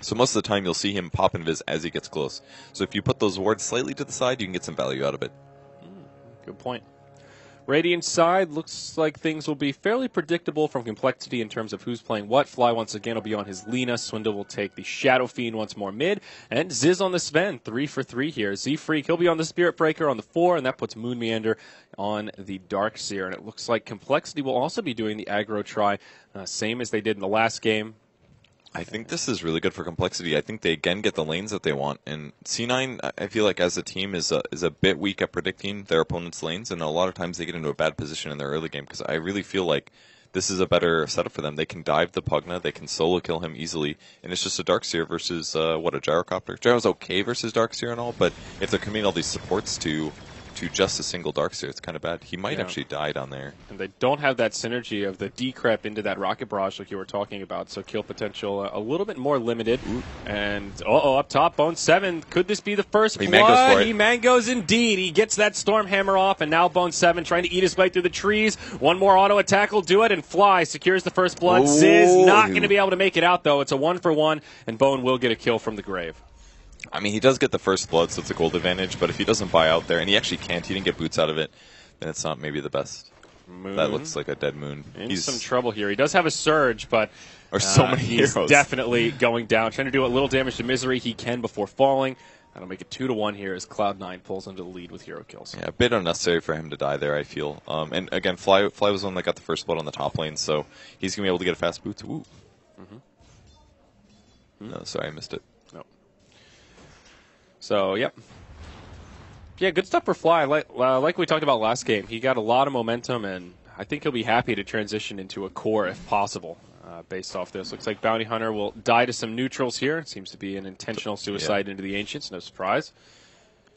So most of the time you'll see him pop Invis as he gets close. So if you put those wards slightly to the side, you can get some value out of it. Good point. Radiant side, looks like things will be fairly predictable from complexity in terms of who's playing what. Fly once again will be on his Lina. Swindle will take the Shadow Fiend once more mid. And Ziz on the Sven, 3 for 3 here. Z-Freak, he'll be on the Spirit Breaker on the 4, and that puts Moon Meander on the Darkseer. And it looks like complexity will also be doing the aggro try, same as they did in the last game. I think this is really good for complexity. I think they again get the lanes that they want, and C9, I feel like as a team is a bit weak at predicting their opponent's lanes, and a lot of times they get into a bad position in their early game. Because I really feel like this is a better setup for them. They can dive the Pugna, they can solo kill him easily, and it's just a Darkseer versus a Gyrocopter. Gyro's okay versus Darkseer and all, but if they're committing all these supports to just a single Darkseer, it's kind of bad. He might actually die down there. And they don't have that synergy of the decrep into that Rocket Barrage like you were talking about, so kill potential a little bit more limited. Ooh. And, up top, Bone 7, could this be the first blood? Mangos for it. He mangos indeed. He gets that Storm Hammer off, and now Bone 7 trying to eat his way through the trees. One more auto attack will do it, and Fly secures the first blood. Ooh. Ziz not going to be able to make it out, though. It's a 1-for-1, and Bone will get a kill from the grave. I mean, he does get the first blood, so it's a gold advantage, but if he doesn't buy out there, and he actually can't, he didn't get boots out of it, then it's not maybe the best. Moon. That looks like a dead Moon. He's some trouble here. He does have a Surge, but so many he's heroes. Definitely going down. Trying to do a little damage to Misery he can before falling. That'll make it 2-1 here as Cloud9 pulls into the lead with hero kills. Yeah, a bit unnecessary for him to die there, I feel. And again, Fly was the one that got the first blood on the top lane, so he's going to be able to get a fast boots. Ooh. No, sorry, I missed it. So, yep. Yeah, good stuff for Fly. Like we talked about last game, he got a lot of momentum, and I think he'll be happy to transition into a core if possible, based off this. Looks like Bounty Hunter will die to some neutrals here. It seems to be an intentional suicide into the Ancients, no surprise.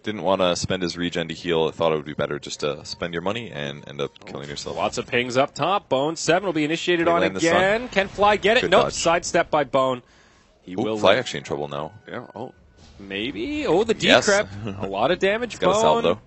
Didn't want to spend his regen to heal. Thought it would be better just to spend your money and end up killing yourself. Lots of pings up top. Bone 7 will be initiated on again. Can Fly get it? Good nope, dodge. Sidestep by Bone. He will Fly actually in trouble now. Yeah, maybe. Oh, the decrep. A lot of damage. Got a salve, though.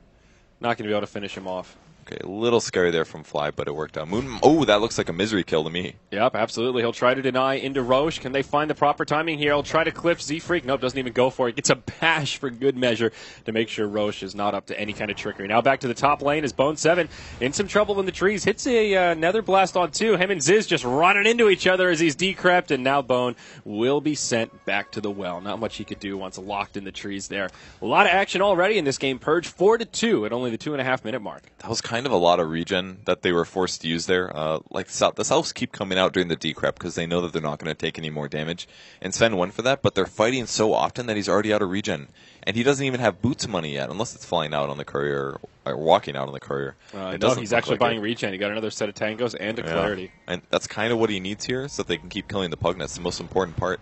Not going to be able to finish him off. Okay, a little scary there from Fly, but it worked out. Moon. Oh, that looks like a misery kill to me. Yep, absolutely. He'll try to deny into Roche. Can they find the proper timing here? He'll try to clip Z-Freak. Nope, doesn't even go for it. Gets a bash for good measure to make sure Roche is not up to any kind of trickery. Now back to the top lane is Bone 7 in some trouble in the trees. Hits a Nether Blast on 2. Him and Ziz just running into each other as he's decrept, and now Bone will be sent back to the well. Not much he could do once locked in the trees there. A lot of action already in this game. Purge 4-2 at only the 2.5-minute mark. That was kind of a lot of regen that they were forced to use there. Like the Souths keep coming out during the decrep because they know that they're not going to take any more damage. And Sven went for that, but they're fighting so often that he's already out of regen. And he doesn't even have boots money yet, unless it's flying out on the courier or walking out on the courier. No, he's actually buying regen. He got another set of tangos and a clarity. And that's kind of what he needs here so that they can keep killing the Pug. That's the most important part.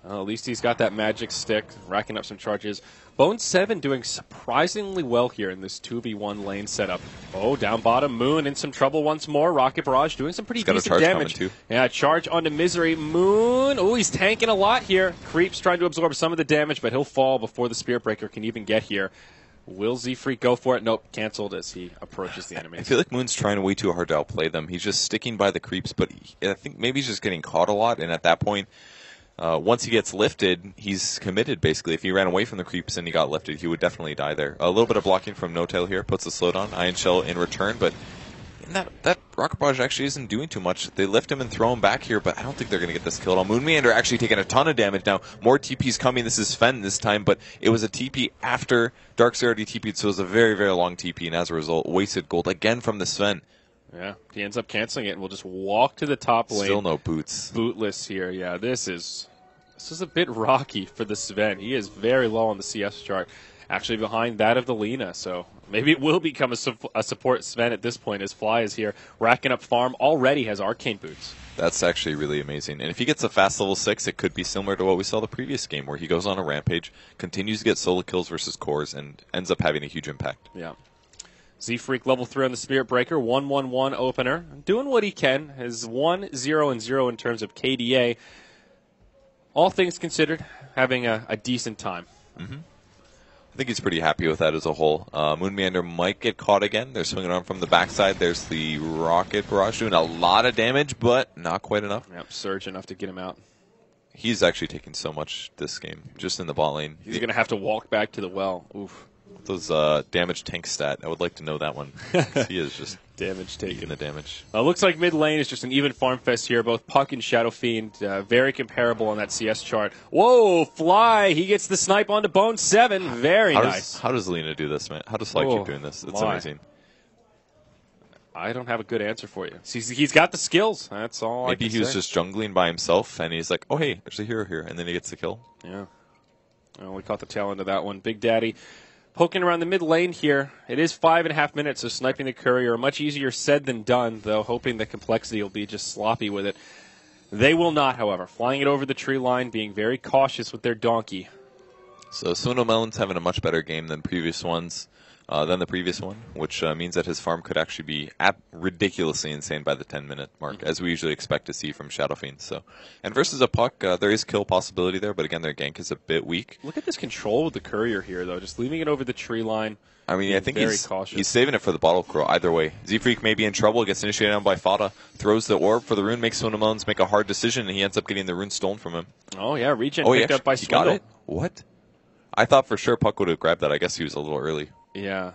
At least he's got that magic stick, racking up some charges. Bone 7 doing surprisingly well here in this 2v1 lane setup. Oh, down bottom, Moon in some trouble once more. Rocket Barrage doing some pretty decent damage. Too. Yeah, charge onto Misery. Moon, oh, he's tanking a lot here. Creep's trying to absorb some of the damage, but he'll fall before the Spirit Breaker can even get here. Will Z-Freak go for it? Nope, canceled as he approaches the enemy. I feel like Moon's trying way too hard to outplay them. He's just sticking by the creeps, but I think maybe he's just getting caught a lot, and at that point, once he gets lifted, he's committed, basically. If he ran away from the creeps and he got lifted, he would definitely die there. A little bit of blocking from No-Tail here puts the slowdown. Iron Shell in return, but that Rocket Barrage actually isn't doing too much. They lift him and throw him back here, but I don't think they're going to get this kill at all. Moon Meander actually taking a ton of damage now. More TPs coming. This is Sven this time, but it was a TP after Darkseer already TP'd, so it was a very, very long TP, and as a result, wasted gold again from the Sven. Yeah, he ends up canceling it, and we'll just walk to the top lane. Still no boots. Bootless here. Yeah, this is a bit rocky for the Sven. He is very low on the CS chart, actually behind that of the Lina. So maybe it will become a support Sven at this point as Fly is here, racking up farm. Already has Arcane Boots. That's actually really amazing. And if he gets a fast level 6, it could be similar to what we saw the previous game, where he goes on a rampage, continues to get solo kills versus cores, and ends up having a huge impact. Yeah. Z-Freak level 3 on the Spirit Breaker, 1-1-1 opener. Doing what he can. Has 1-0-0 in terms of KDA. All things considered, having a decent time. Mm-hmm. I think he's pretty happy with that as a whole. Moon Meander might get caught again. They're swinging on from the backside. There's the Rocket Barrage doing a lot of damage, but not quite enough. Yep, surge enough to get him out. He's actually taking so much this game, just in the bot lane. He's going to have to walk back to the well. Oof. Those damage tank stat, I would like to know that one. He is just damage taken. The damage. Well, it looks like mid lane is just an even farm fest here. Both Puck and Shadow Fiend, very comparable on that CS chart. Whoa, Fly! He gets the snipe onto Bone 7. Very nice. How does Lena do this, man? How does Fly keep doing this? It's amazing. I don't have a good answer for you. He's got the skills. That's all. Maybe he was just jungling by himself, and he's like, "Oh hey, there's a hero here," and then he gets the kill. Yeah. Well, we caught the tail end of that one. Big Daddy poking around the mid lane here. It is 5.5 minutes, so sniping the courier, much easier said than done, though, hoping the complexity will be just sloppy with it. They will not, however. Flying it over the tree line, being very cautious with their donkey. So Swindle Melon's having a much better game than the previous one, which means that his farm could actually be ridiculously insane by the 10-minute mark, as we usually expect to see from Shadow Fiend. So, and versus a Puck, there is kill possibility there, but again, their gank is a bit weak. Look at this control with the courier here, though, just leaving it over the tree line. I mean, I think he's saving it for the bottle crow either way. Z-Freak may be in trouble, gets initiated on by Fada, throws the orb for the rune, makes Swindle Melons make a hard decision, and he ends up getting the rune stolen from him. Oh, yeah, regen picked up by Swindle. He got it? What? I thought for sure Puck would have grabbed that. I guess he was a little early. Yeah.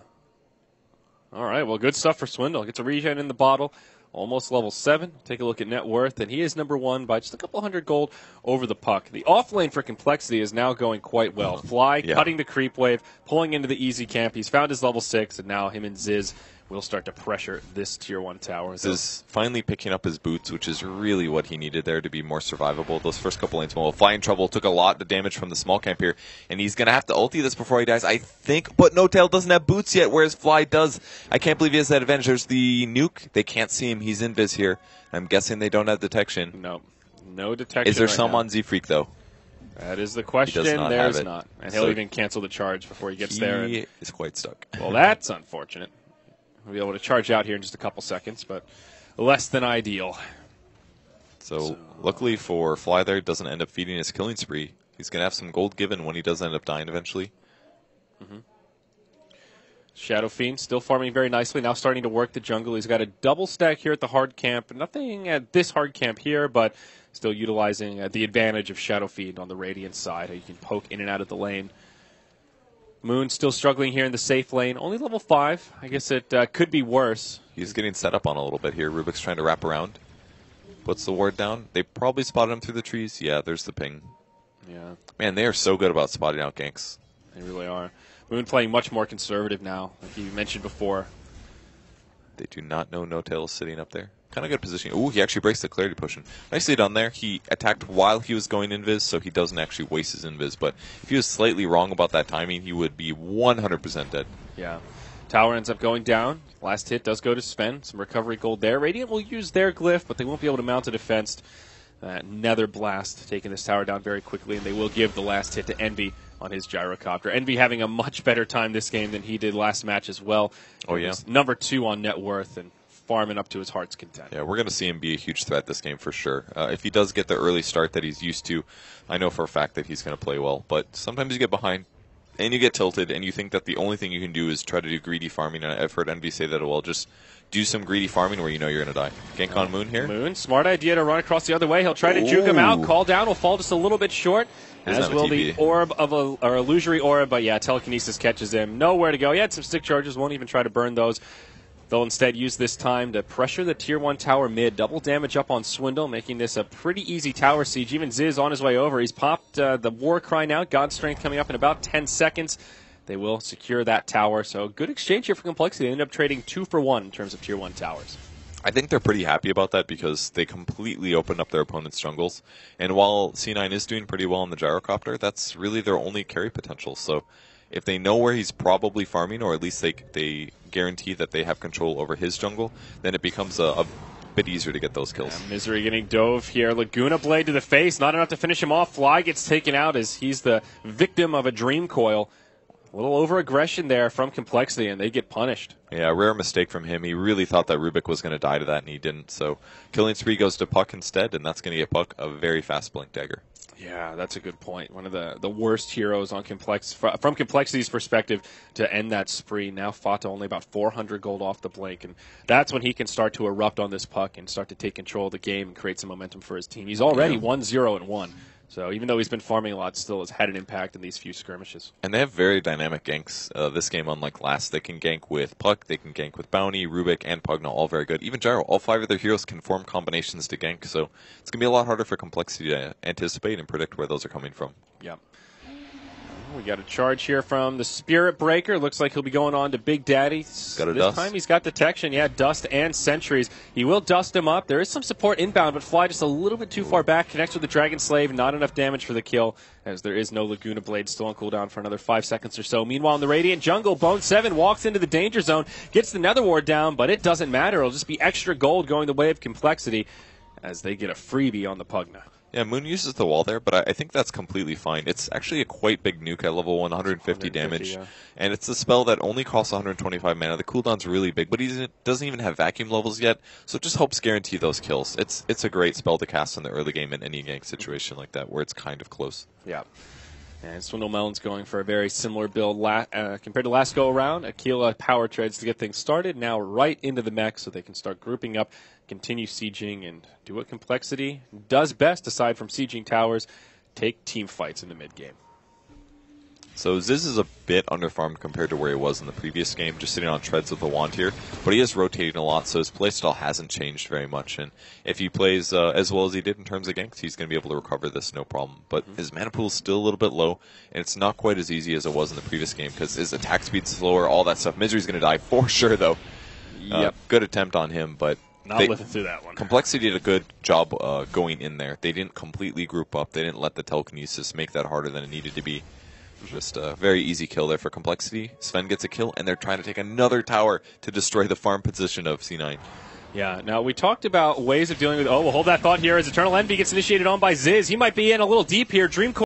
All right, well, good stuff for Swindle. Gets a regen in the bottle, almost level 7. Take a look at net worth, and he is number 1 by just a couple hundred gold over the Puck. The off lane for complexity is now going quite well. Fly cutting the creep wave, pulling into the easy camp. He's found his level 6, and now him and Ziz will start to pressure this tier 1 tower. Ziz finally picking up his boots, which is really what he needed there to be more survivable. Those first couple lanes, well, Fly in trouble, took a lot of damage from the small camp here, and he's going to have to ulti this before he dies, I think, but No Tail doesn't have boots yet, whereas Fly does. I can't believe he has that advantage. There's the nuke. They can't see him. He's invis here. I'm guessing they don't have detection. No detection. Is there some on Z-Freak, though? That is the question. There's not. And he'll even cancel the charge before he gets there. He is quite stuck. Well, that's unfortunate. We'll be able to charge out here in just a couple seconds, but less than ideal. So luckily for Fly there, doesn't end up feeding his killing spree. He's going to have some gold given when he does end up dying eventually. Shadow Fiend still farming very nicely, now starting to work the jungle. He's got a double stack here at the hard camp. Nothing at this hard camp here, but still utilizing the advantage of Shadow Fiend on the Radiant side. How you can poke in and out of the lane. Moon still struggling here in the safe lane. Only level 5. I guess it could be worse. He's getting set up on a little bit here. Rubik's trying to wrap around. Puts the ward down. They probably spotted him through the trees. Yeah, there's the ping. Yeah. Man, they are so good about spotting out ganks. They really are. Moon playing much more conservative now, like you mentioned before. They do not know No Tail is sitting up there. Kind of good position. Ooh, he actually breaks the clarity potion. Nicely done there. He attacked while he was going invis, so he doesn't actually waste his invis. But if he was slightly wrong about that timing, he would be 100% dead. Yeah. Tower ends up going down. Last hit does go to Sven. Some recovery gold there. Radiant will use their glyph, but they won't be able to mount a defense. Nether Blast taking this tower down very quickly, and they will give the last hit to Envy on his gyrocopter. Envy having a much better time this game than he did last match as well. Oh, yeah. Number 2 on net worth and farming up to his heart's content. Yeah, we're going to see him be a huge threat this game for sure. If he does get the early start that he's used to, I know for a fact that he's going to play well. But sometimes you get behind and you get tilted, and you think that the only thing you can do is try to do greedy farming. And I've heard Envy say that, well, just do some greedy farming where you know you're going to die. Gank on Moon here. Moon, smart idea to run across the other way. He'll try to juke him out. Call down will fall just a little bit short, as will the orb of or illusory aura. But yeah, telekinesis catches him. Nowhere to go. He had some stick charges. Won't even try to burn those. They'll instead use this time to pressure the Tier 1 tower mid. Double damage up on Swindle, making this a pretty easy tower siege. Even Ziz on his way over. He's popped the War Cry now. God's Strength coming up in about 10 seconds. They will secure that tower. So good exchange here for complexity. They end up trading 2 for 1 in terms of Tier 1 towers. I think they're pretty happy about that because they completely opened up their opponent's jungles. And while C9 is doing pretty well on the gyrocopter, that's really their only carry potential. So if they know where he's probably farming, or at least they guarantee that they have control over his jungle, then it becomes a bit easier to get those kills. Yeah, Misery getting dove here. Laguna Blade to the face. Not enough to finish him off. Fly gets taken out as he's the victim of a dream coil. A little over-aggression there from Complexity, and they get punished. Yeah, rare mistake from him. He really thought that Rubik was going to die to that, and he didn't. So killing spree goes to Puck instead, and that's going to get Puck a very fast blink dagger. Yeah, that's a good point. One of the worst heroes on from Complexity's perspective to end that spree. Now Fata only about 400 gold off the blink, and that's when he can start to erupt on this Puck and start to take control of the game and create some momentum for his team. He's already 1-0-1. So even though he's been farming a lot, still has had an impact in these few skirmishes. And they have very dynamic ganks. This game, unlike last, they can gank with Puck, they can gank with Bounty, Rubik, and Pugna, all very good. Even Gyro, all 5 of their heroes can form combinations to gank, so it's going to be a lot harder for Complexity to anticipate and predict where those are coming from. Yeah. We got a charge here from the Spirit Breaker. Looks like he'll be going on to Big Daddy. Got a this dust. time he's got detection. Yeah, dust and sentries. He will dust him up. There is some support inbound, but Fly just a little bit too far back. Connects with the Dragon Slave. Not enough damage for the kill, as there is no Laguna Blade still on cooldown for another 5 seconds or so. Meanwhile, in the Radiant Jungle, Bone 7 walks into the danger zone, gets the Nether Ward down, but it doesn't matter. It'll just be extra gold going the way of Complexity as they get a freebie on the Pugna. Yeah, Moon uses the wall there, but I think that's completely fine. It's actually a quite big nuke at level 150 damage, yeah. And it's a spell that only costs 125 mana. The cooldown's really big, but he doesn't even have vacuum levels yet, so it just helps guarantee those kills. It's a great spell to cast in the early game in any gank situation like that, where it's kind of close. Yeah. And Swindle Melon's going for a very similar build compared to last go-around. Aquila power trades to get things started. Now right into the mech so they can start grouping up, continue sieging, and do what Complexity does best aside from sieging towers, take team fights in the mid-game. So Ziz is a bit underfarmed compared to where he was in the previous game, just sitting on treads with the wand here. But he is rotating a lot, so his playstyle hasn't changed very much. And if he plays as well as he did in terms of ganks, he's going to be able to recover this no problem. But his mana pool is still a little bit low, and it's not quite as easy as it was in the previous game because his attack speed's slower, all that stuff. Misery's going to die for sure, though. Yep. Good attempt on him, but not living through that one. Complexity did a good job going in there. They didn't completely group up. They didn't let the telekinesis make that harder than it needed to be. Just a very easy kill there for Complexity. Sven gets a kill, and they're trying to take another tower to destroy the farm position of C9. Yeah, now we talked about ways of dealing with... Oh, we'll hold that thought here as Eternal Envy gets initiated on by Ziz. He might be in a little deep here. Dream